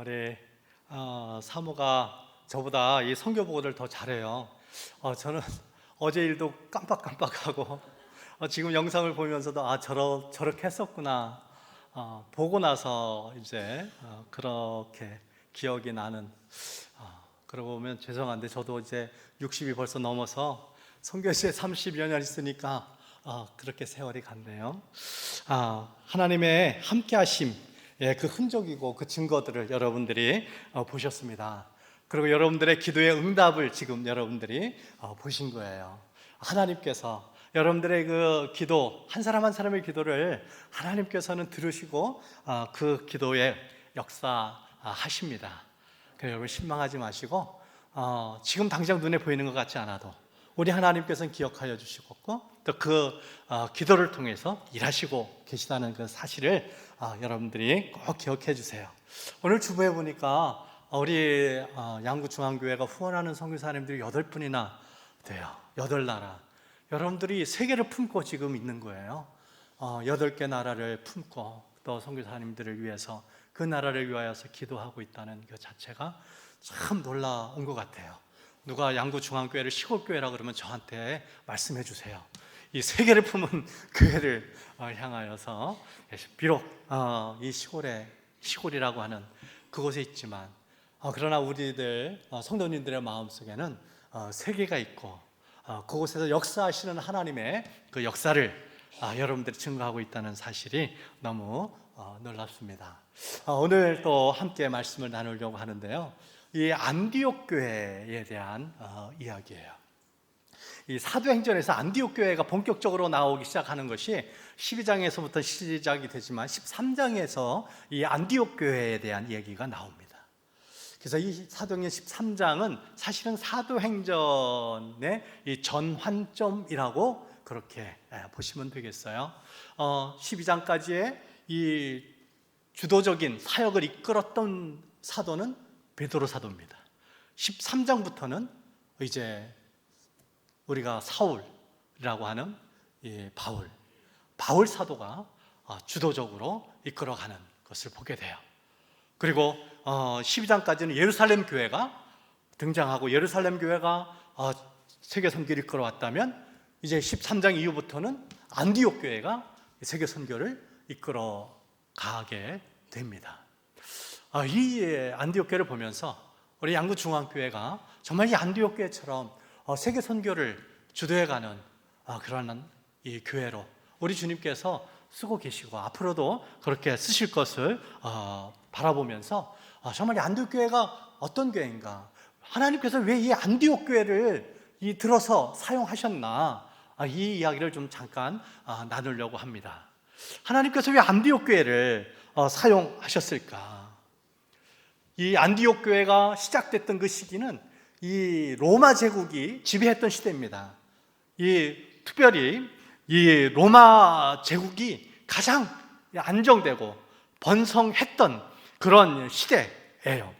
우리 사모가 저보다 이 선교 보고를 더 잘해요. 저는 어제 일도 깜빡깜빡하고 지금 영상을 보면서도 저렇게 했었구나. 보고 나서 이제 그렇게 기억이 나는. 그러고 보면 죄송한데 저도 이제 60이 벌써 넘어서 선교지에 30여 년 있으니까 그렇게 세월이 갔네요. 하나님의 함께하심, 그 흔적이고 그 증거들을 여러분들이 보셨습니다. 그리고 여러분들의 기도의 응답을 지금 여러분들이 보신 거예요. 하나님께서 여러분들의 그 기도, 한 사람 한 사람의 기도를 하나님께서는 들으시고 그 기도에 역사하십니다. 그래서 여러분 실망하지 마시고 지금 당장 눈에 보이는 것 같지 않아도 우리 하나님께서는 기억하여 주시고 또 그 기도를 통해서 일하시고 계시다는 그 사실을 여러분들이 꼭 기억해 주세요. 오늘 주보에 보니까 우리 양구중앙교회가 후원하는 선교사님들이 8분이나 돼요. 8나라. 여러분들이 세계를 품고 지금 있는 거예요. 8개 나라를 품고 또 선교사님들을 위해서 그 나라를 위하여서 기도하고 있다는 그 자체가 참 놀라운 것 같아요. 누가 양구중앙교회를 시골교회라 그러면 저한테 말씀해 주세요. 이 세계를 품은 교회를 향하여서 비록 이 시골이라고 하는 그곳에 있지만 그러나 우리들 성도님들의 마음속에는 세계가 있고 그곳에서 역사하시는 하나님의 그 역사를 여러분들이 증거하고 있다는 사실이 너무 놀랍습니다. 오늘 또 함께 말씀을 나누려고 하는데요, 이 안디옥 교회에 대한 이야기예요. 이 사도행전에서 안디옥 교회가 본격적으로 나오기 시작하는 것이 12장에서부터 시작이 되지만 13장에서 이 안디옥 교회에 대한 얘기가 나옵니다. 그래서 이 사도행전 13장은 사실은 사도행전의 이 전환점이라고 그렇게 보시면 되겠어요. 12장까지의 이 주도적인 사역을 이끌었던 사도는 베드로 사도입니다. 13장부터는 이제 우리가 사울이라고 하는 바울 사도가 주도적으로 이끌어가는 것을 보게 돼요. 그리고 12장까지는 예루살렘 교회가 등장하고 가교회가 세계 선교를 이끌어왔다면 이제 13장 이후부터는 안디옥 교회가 세계 선교를 이끌어가게 됩니다. 이 안디옥 교회를 보면서 우리 양구중앙교회가 정말 이 안디옥 교회처럼 세계 선교를 주도해가는 그러한 이 교회로 우리 주님께서 쓰고 계시고 앞으로도 그렇게 쓰실 것을 바라보면서 정말 이 안디옥 교회가 어떤 교회인가, 하나님께서 왜 이 안디옥 교회를 들어서 사용하셨나, 이 이야기를 좀 잠깐 나누려고 합니다. 하나님께서 왜 안디옥 교회를 사용하셨을까? 이 안디옥 교회가 시작됐던 그 시기는 이 로마 제국이 지배했던 시대입니다. 특별히 이 로마 제국이 가장 안정되고 번성했던 그런 시대예요.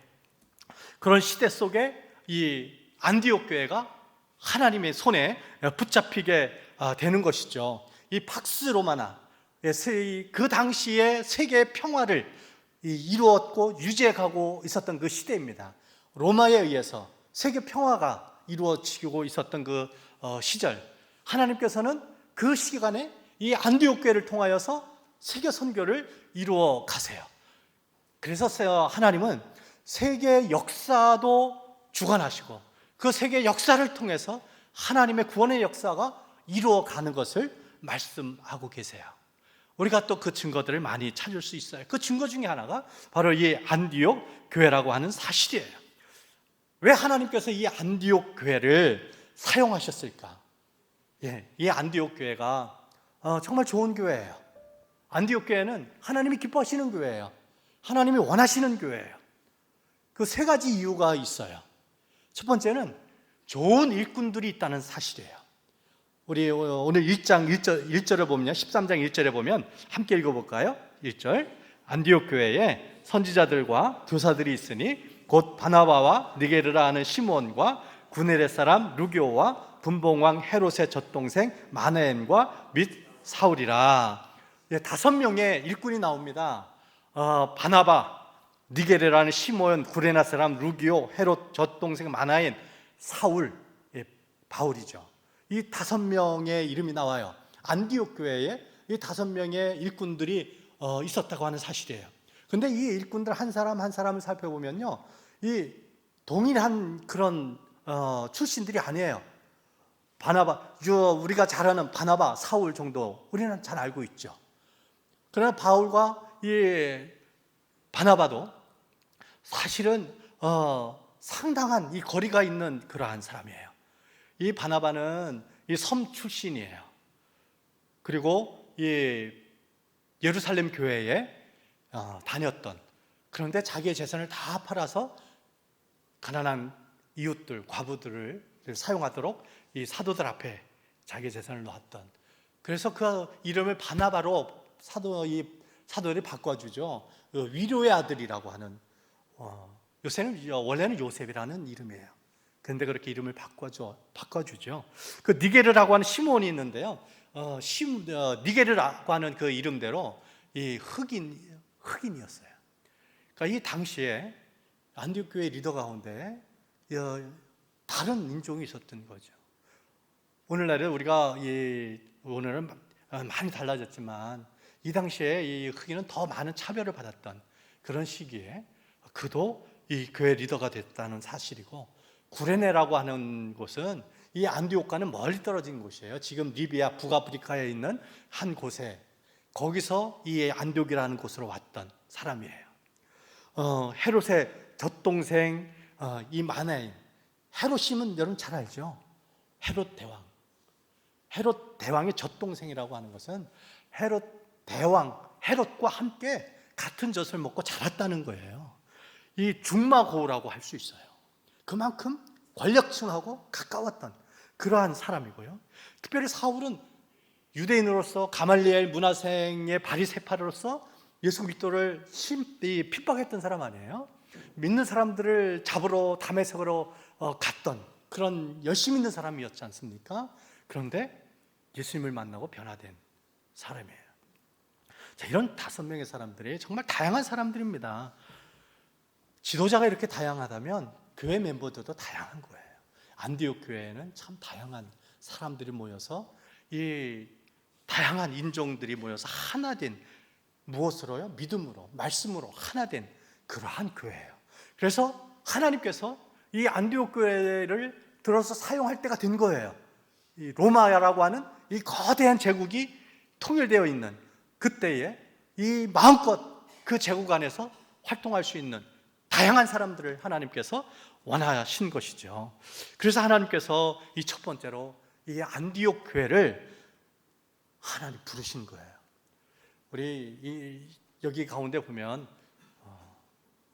그런 시대 속에 이 안디옥 교회가 하나님의 손에 붙잡히게 되는 것이죠. 이 팍스 로마나 그 당시에 세계의 평화를 이루었고 유지해가고 있었던 그 시대입니다. 로마에 의해서 세계 평화가 이루어지고 있었던 그 시절, 하나님께서는 그 시간에 이 안디옥 교회를 통하여서 세계 선교를 이루어 가세요. 그래서 하나님은 세계 역사도 주관하시고 그 세계 역사를 통해서 하나님의 구원의 역사가 이루어가는 것을 말씀하고 계세요. 우리가 또 그 증거들을 많이 찾을 수 있어요. 그 증거 중에 하나가 바로 이 안디옥 교회라고 하는 사실이에요. 왜 하나님께서 이 안디옥 교회를 사용하셨을까? 이 안디옥 교회가 정말 좋은 교회예요. 안디옥 교회는 하나님이 기뻐하시는 교회예요. 하나님이 원하시는 교회예요. 그 3가지 이유가 있어요. 첫 번째는 좋은 일꾼들이 있다는 사실이에요. 우리 오늘 1장 1절을 보면, 13장 1절에 보면 함께 읽어볼까요? 1절, 안디옥 교회에 선지자들과 교사들이 있으니 곧 바나바와 니게르라 하는 시몬과 구네렛 사람 루교와 분봉왕 헤롯의 젖동생 마네엠과 및 사울이라. 5명의 일꾼이 나옵니다. 바나바, 니게르라는 시몬, 구레나 사람 루기오, 헤롯 젖동생 마나인, 사울, 바울이죠. 이 5명의 이름이 나와요. 안디옥 교회에 이 5명의 일꾼들이 있었다고 하는 사실이에요. 근데 이 일꾼들 한 사람 한 사람을 살펴보면요, 이 동일한 그런 출신들이 아니에요. 바나바, 우리가 잘 아는 바나바, 사울 정도 우리는 잘 알고 있죠. 그러나 바울과 이 바나바도 사실은 상당한 이 거리가 있는 그러한 사람이에요. 이 바나바는 이 섬 출신이에요. 그리고 이 예루살렘 교회에 다녔던, 그런데 자기의 재산을 다 팔아서 가난한 이웃들, 과부들을 사용하도록 이 사도들 앞에 자기의 재산을 놓았던, 그래서 그 이름을 바나바로 사도들이 바꿔주죠. 위로의 아들이라고 하는, 요새는 원래는 요셉이라는 이름이에요. 그런데 그렇게 이름을 바꿔주죠. 그 니게르라고 하는 시몬이 있는데요. 니게르라고 하는 그 이름대로 이 흑인이었어요. 그러니까 이 당시에 안디옥 교회 리더 가운데 다른 인종이 있었던 거죠. 오늘날에 우리가 오늘은 많이 달라졌지만 이 당시에 이 흑인은 더 많은 차별을 받았던 그런 시기에 그도 이 교회 리더가 됐다는 사실이고, 구레네라고 하는 곳은 이 안디옥과는 멀리 떨어진 곳이에요. 지금 리비아 북아프리카에 있는 한 곳에, 거기서 이 안디옥이라는 곳으로 왔던 사람이에요. 헤롯의 젖동생 이 마나인, 헤롯이면 여러분 잘 알죠. 헤롯 대왕. 헤롯 대왕의 젖동생이라고 하는 것은 헤롯 대왕, 헤롯과 함께 같은 젖을 먹고 자랐다는 거예요. 이 중마고우라고 할 수 있어요. 그만큼 권력층하고 가까웠던 그러한 사람이고요. 특별히 사울은 유대인으로서 가말리엘 문화생의 바리새파로서 예수 그리스도를 핍박했던 사람 아니에요? 믿는 사람들을 잡으러 다메섹으로 갔던 그런 열심히 있는 사람이었지 않습니까? 그런데 예수님을 만나고 변화된 사람이에요. 자, 이런 5명의 사람들이 정말 다양한 사람들입니다. 지도자가 이렇게 다양하다면 교회 멤버들도 다양한 거예요. 안디옥 교회에는 참 다양한 사람들이 모여서, 이 다양한 인종들이 모여서 하나 된, 무엇으로요? 믿음으로, 말씀으로 하나 된 그러한 교회예요. 그래서 하나님께서 이 안디옥 교회를 들어서 사용할 때가 된 거예요. 이 로마라고 하는 이 거대한 제국이 통일되어 있는 그때에 이 마음껏 그 제국 안에서 활동할 수 있는 다양한 사람들을 하나님께서 원하신 것이죠. 그래서 하나님께서 이 첫 번째로 이 안디옥 교회를 하나님 부르신 거예요. 우리 여기 가운데 보면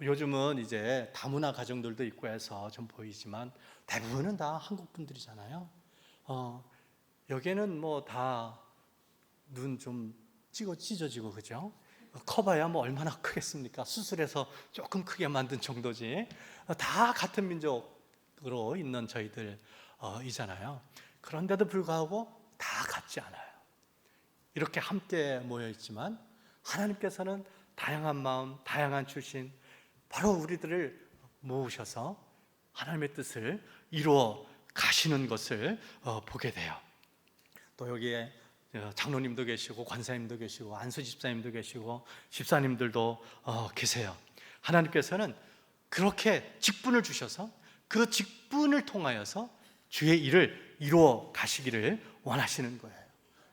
요즘은 이제 다문화 가정들도 있고 해서 좀 보이지만 대부분은 다 한국 분들이잖아요. 여기에는 뭐 다 눈 좀 찢어지고 그죠? 커봐야 뭐 얼마나 크겠습니까? 수술해서 조금 크게 만든 정도지. 다 같은 민족으로 있는 저희들이잖아요. 그런데도 불구하고 다 같지 않아요. 이렇게 함께 모여 있지만 하나님께서는 다양한 마음, 다양한 출신, 바로 우리들을 모으셔서 하나님의 뜻을 이루어 가시는 것을 보게 돼요. 또 여기에 장로님도 계시고 권사님도 계시고 안수 집사님도 계시고 집사님들도 계세요. 하나님께서는 그렇게 직분을 주셔서 그 직분을 통하여서 주의 일을 이루어 가시기를 원하시는 거예요.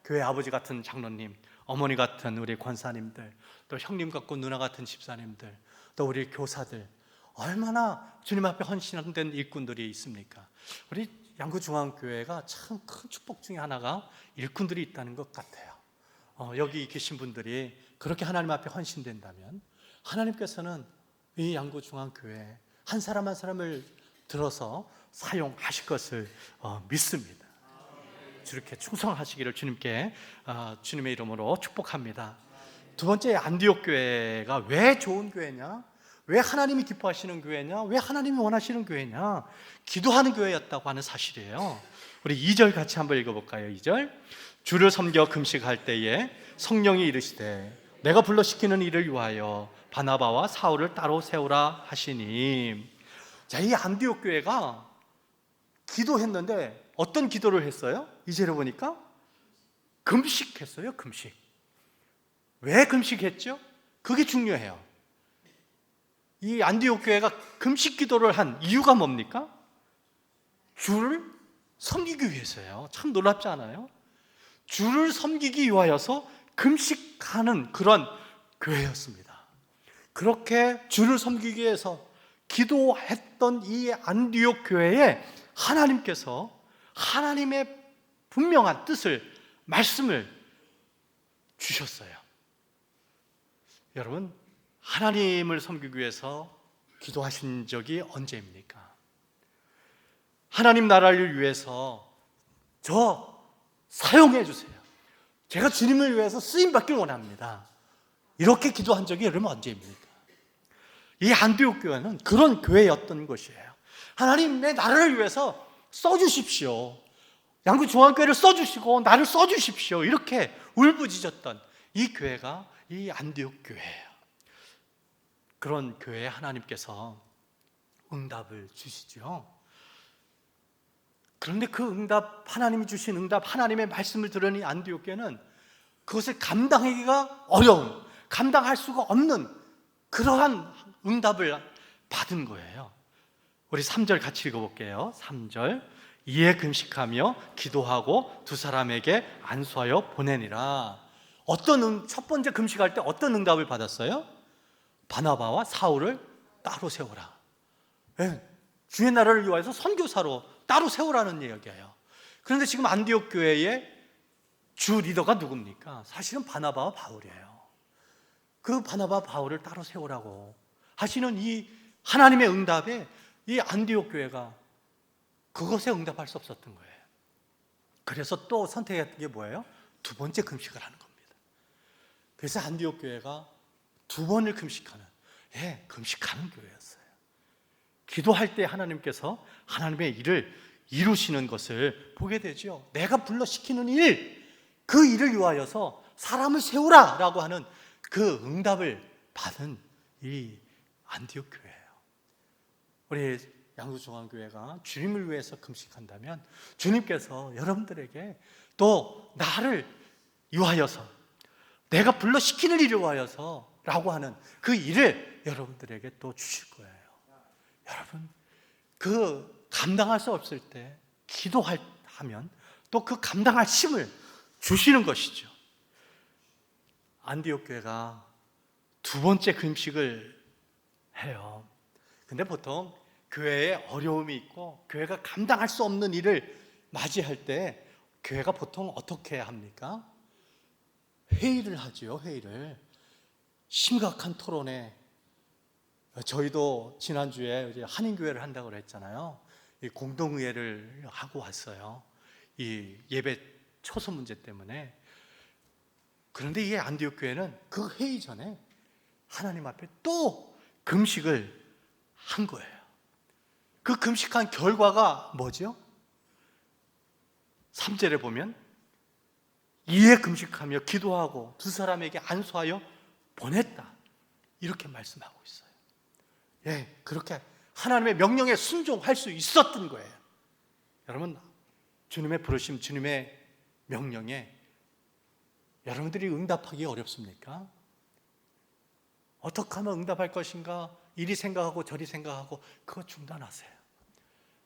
교회 아버지 같은 장로님, 어머니 같은 우리 권사님들, 또 형님 같고 누나 같은 집사님들, 또 우리 교사들, 얼마나 주님 앞에 헌신된 일꾼들이 있습니까? 우리 양구중앙교회가 참 큰 축복 중에 하나가 일꾼들이 있다는 것 같아요. 여기 계신 분들이 그렇게 하나님 앞에 헌신된다면 하나님께서는 이 양구중앙교회 한 사람 한 사람을 들어서 사용하실 것을 믿습니다. 이렇게 충성하시기를 주님의 이름으로 축복합니다. 두 번째, 안디옥 교회가 왜 좋은 교회냐? 왜 하나님이 기뻐하시는 교회냐? 왜 하나님이 원하시는 교회냐? 기도하는 교회였다고 하는 사실이에요. 우리 2절 같이 한번 읽어볼까요? 2절. 주를 섬겨 금식할 때에 성령이 이르시되 내가 불러 시키는 일을 위하여 바나바와 사울을 따로 세우라 하시니. 자, 이 안디옥 교회가 기도했는데 어떤 기도를 했어요? 이제를 보니까 금식했어요. 금식. 왜 금식했죠? 그게 중요해요. 이 안디옥 교회가 금식 기도를 한 이유가 뭡니까? 주를 섬기기 위해서예요. 참 놀랍지 않아요? 주를 섬기기 위하여서 금식하는 그런 교회였습니다. 그렇게 주를 섬기기 위해서 기도했던 이 안디옥 교회에 하나님께서 하나님의 분명한 뜻을, 말씀을 주셨어요. 여러분, 하나님을 섬기기 위해서 기도하신 적이 언제입니까? 하나님 나라를 위해서 저 사용해 주세요. 제가 주님을 위해서 쓰임 받길 원합니다. 이렇게 기도한 적이 여러분 언제입니까? 이 안디옥 교회는 그런 교회였던 것이에요. 하나님의 나라를 위해서 써주십시오. 양구 중앙교회를 써주시고 나를 써주십시오. 이렇게 울부짖었던 이 교회가 이 안디옥 교회예요. 그런 교회에 하나님께서 응답을 주시죠. 그런데 그 응답, 하나님이 주신 응답, 하나님의 말씀을 들으니 안디옥 교회는 그것을 감당하기가 어려운, 감당할 수가 없는 그러한 응답을 받은 거예요. 우리 3절 같이 읽어볼게요. 3절. 이에 금식하며 기도하고 두 사람에게 안수하여 보내니라. 첫 번째 금식할 때 어떤 응답을 받았어요? 바나바와 사울을 따로 세우라. 주의 나라를 위하여서 선교사로 따로 세우라는 이야기예요. 그런데 지금 안디옥 교회의 주 리더가 누굽니까? 사실은 바나바와 바울이에요. 그 바나바 바울을 따로 세우라고 하시는 이 하나님의 응답에 이 안디옥 교회가 그것에 응답할 수 없었던 거예요. 그래서 또 선택했던 게 뭐예요? 두 번째 금식을 하는 겁니다. 그래서 안디옥 교회가 두 번을 금식하는, 금식하는 교회였어요. 기도할 때 하나님께서 하나님의 일을 이루시는 것을 보게 되죠. 내가 불러 시키는 일, 그 일을 위하여서 사람을 세우라 라고 하는 그 응답을 받은 이 안디옥 교회예요. 우리 양구중앙교회가 주님을 위해서 금식한다면 주님께서 여러분들에게 또 나를 위하여서, 내가 불러 시키는 일을 위하여서 라고 하는 그 일을 여러분들에게 또 주실 거예요. 여러분, 그 감당할 수 없을 때 기도하면 또 그 감당할 힘을 주시는 것이죠. 안디옥 교회가 두 번째 금식을 해요. 근데 보통 교회에 어려움이 있고 교회가 감당할 수 없는 일을 맞이할 때 교회가 보통 어떻게 합니까? 회의를 하죠. 회의를. 심각한 토론에, 저희도 지난주에 한인교회를 한다고 그랬잖아요. 이 공동의회를 하고 왔어요. 이 예배 초소 문제 때문에. 그런데 이 안디옥 교회는 그 회의 전에 하나님 앞에 또 금식을 한 거예요. 그 금식한 결과가 뭐죠? 3절에 보면 이에 금식하며 기도하고 두 사람에게 안수하여 보냈다, 이렇게 말씀하고 있어요. 그렇게 하나님의 명령에 순종할 수 있었던 거예요. 여러분, 주님의 부르심, 주님의 명령에 여러분들이 응답하기 어렵습니까? 어떻게 하면 응답할 것인가? 이리 생각하고 저리 생각하고 그거 중단하세요.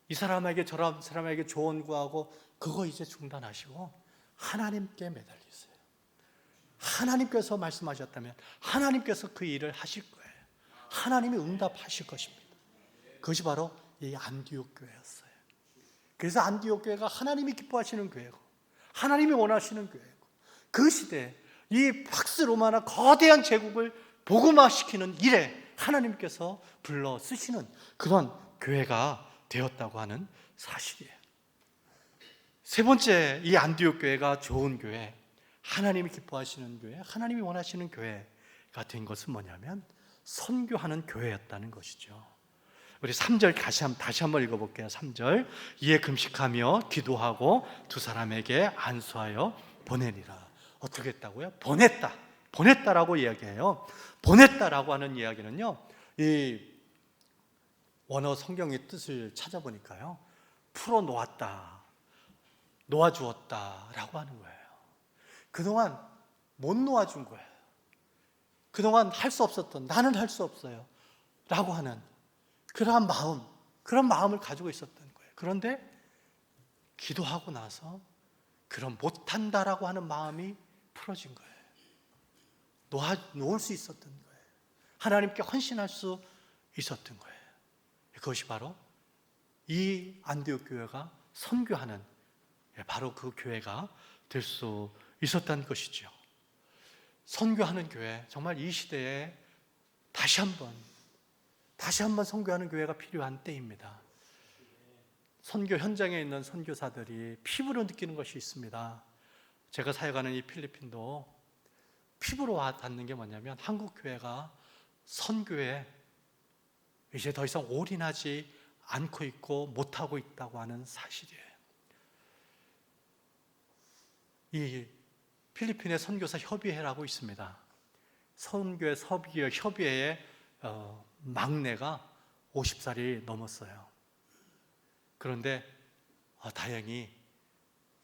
이 사람에게 저 사람에게 조언 구하고 그거 이제 중단하시고 하나님께 매달리세요. 하나님께서 말씀하셨다면 하나님께서 그 일을 하실 거예요. 하나님이 응답하실 것입니다. 그것이 바로 이 안디옥 교회였어요. 그래서 안디옥 교회가 하나님이 기뻐하시는 교회고 하나님이 원하시는 교회고, 그 시대에 이 팍스 로마나 거대한 제국을 복음화시키는 일에 하나님께서 불러 쓰시는 그런 교회가 되었다고 하는 사실이에요. 세 번째, 이 안디옥 교회가 좋은 교회, 하나님이 기뻐하시는 교회, 하나님이 원하시는 교회가 된 것은 뭐냐면 선교하는 교회였다는 것이죠. 우리 3절 다시 한번 읽어볼게요. 3절. 이에 금식하며 기도하고 두 사람에게 안수하여 보내니라. 어떻게 했다고요? 보냈다. 보냈다라고 이야기해요. 보냈다라고 하는 이야기는요, 이 원어 성경의 뜻을 찾아보니까요, 풀어 놓았다, 놓아주었다라고 하는 거예요. 그동안 못 놓아준 거예요. 그동안 할 수 없었던, 나는 할 수 없어요 라고 하는 그러한 마음, 그런 마음을 가지고 있었던 거예요. 그런데 기도하고 나서 그런 못한다라고 하는 마음이 풀어진 거예요. 놓을 수 있었던 거예요. 하나님께 헌신할 수 있었던 거예요. 그것이 바로 이 안디옥 교회가 선교하는, 바로 그 교회가 될 수 있었다는 것이죠. 선교하는 교회, 정말 이 시대에 다시 한번 선교하는 교회가 필요한 때입니다. 선교 현장에 있는 선교사들이 피부로 느끼는 것이 있습니다. 제가 사역하는 이 필리핀도 피부로 닿는 게 뭐냐면, 한국 교회가 선교에 이제 더 이상 올인하지 않고 있고 못하고 있다고 하는 사실이에요. 이 필리핀의 선교사 협의회라고 있습니다. 선교회 협의회의 막내가 50살이 넘었어요. 그런데 다행히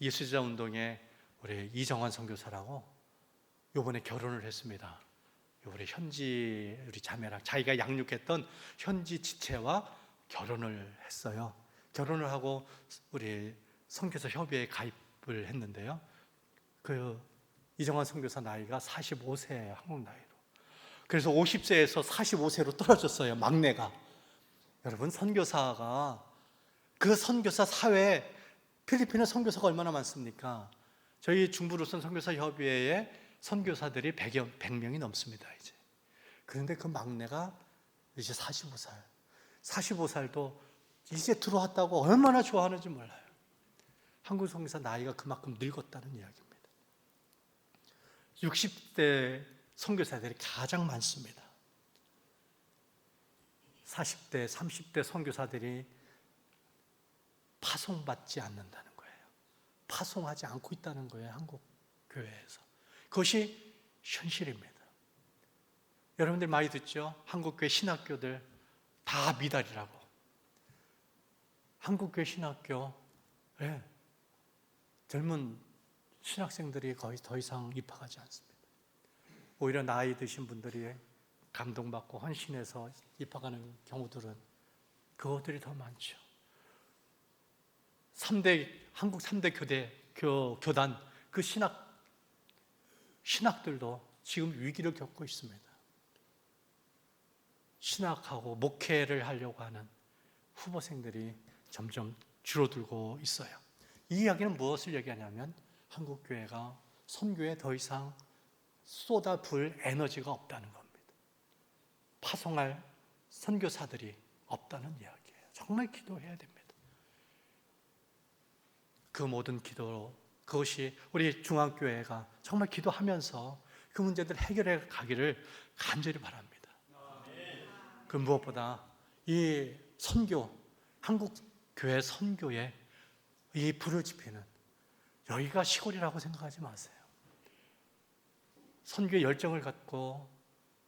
예수자 운동의 우리 이정환 선교사라고 이번에 결혼을 했습니다. 우리 현지 우리 자매랑 자기가 양육했던 현지 지체와 결혼을 했어요. 결혼을 하고 우리 선교사 협의회에 가입을 했는데요. 그 이정환 선교사 나이가 45세예요, 한국 나이로. 그래서 50세에서 45세로 떨어졌어요, 막내가. 여러분, 선교사가, 그 선교사 사회에 필리핀의 선교사가 얼마나 많습니까? 저희 중부루선 선교사 협의회에 선교사들이 100명이 넘습니다, 이제. 그런데 그 막내가 이제 45살도 이제 들어왔다고 얼마나 좋아하는지 몰라요. 한국 선교사 나이가 그만큼 늙었다는 이야기입니다. 60대 선교사들이 가장 많습니다. 40대, 30대 선교사들이 파송받지 않는다는 거예요. 파송하지 않고 있다는 거예요, 한국 교회에서. 그것이 현실입니다. 여러분들 많이 듣죠? 한국교회 신학교들 다 미달이라고. 한국교회 신학교, 젊은 신학생들이 거의 더 이상 입학하지 않습니다. 오히려 나이 드신 분들이 감동받고 헌신해서 입학하는 경우들은 그것들이 더 많죠. 한국 3대 교단, 그 신학들도 지금 위기를 겪고 있습니다. 신학하고 목회를 하려고 하는 후보생들이 점점 줄어들고 있어요. 이 이야기는 무엇을 얘기하냐면, 한국교회가 선교에 더 이상 쏟아부을 에너지가 없다는 겁니다. 파송할 선교사들이 없다는 이야기예요. 정말 기도해야 됩니다. 그 모든 기도, 그것이 우리 중앙교회가 정말 기도하면서 그 문제들 해결해 가기를 간절히 바랍니다. 그 무엇보다 이 선교, 한국교회 선교에 이 불을 지피는, 여기가 시골이라고 생각하지 마세요. 선교의 열정을 갖고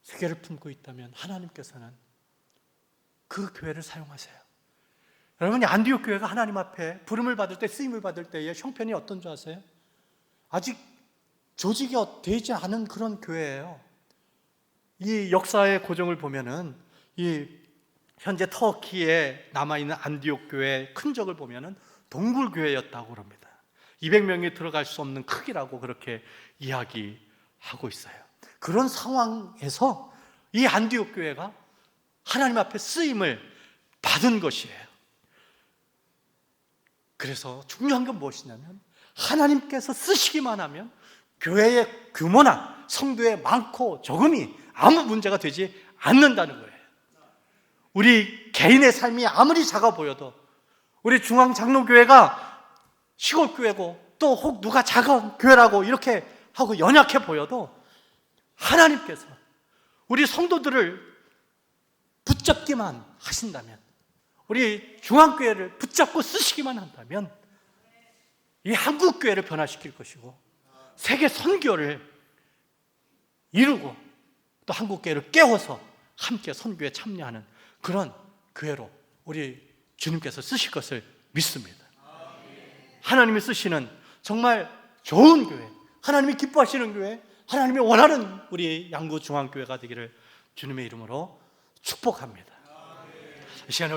세계를 품고 있다면 하나님께서는 그 교회를 사용하세요. 여러분이 안디옥 교회가 하나님 앞에 부름을 받을 때, 쓰임을 받을 때의 형편이 어떤 줄 아세요? 아직 조직이 되지 않은 그런 교회예요. 이 역사의 고정을 보면은, 이 현재 터키에 남아있는 안디옥 교회의 흔적을 보면은 동굴 교회였다고 그럽니다. 200명이 들어갈 수 없는 크기라고 그렇게 이야기하고 있어요. 그런 상황에서 이 안디옥 교회가 하나님 앞에 쓰임을 받은 것이에요. 그래서 중요한 건 무엇이냐면, 하나님께서 쓰시기만 하면 교회의 규모나 성도의 많고 적음이 아무 문제가 되지 않는다는 거예요. 우리 개인의 삶이 아무리 작아 보여도, 우리 중앙장로교회가 시골교회고 또 혹 누가 작은 교회라고 이렇게 하고 연약해 보여도, 하나님께서 우리 성도들을 붙잡기만 하신다면, 우리 중앙교회를 붙잡고 쓰시기만 한다면 이 한국교회를 변화시킬 것이고 세계 선교를 이루고 또 한국교회를 깨워서 함께 선교에 참여하는 그런 교회로 우리 주님께서 쓰실 것을 믿습니다. 하나님이 쓰시는 정말 좋은 교회, 하나님이 기뻐하시는 교회, 하나님이 원하는 우리 양구 중앙교회가 되기를 주님의 이름으로 축복합니다. 이 시간에 우리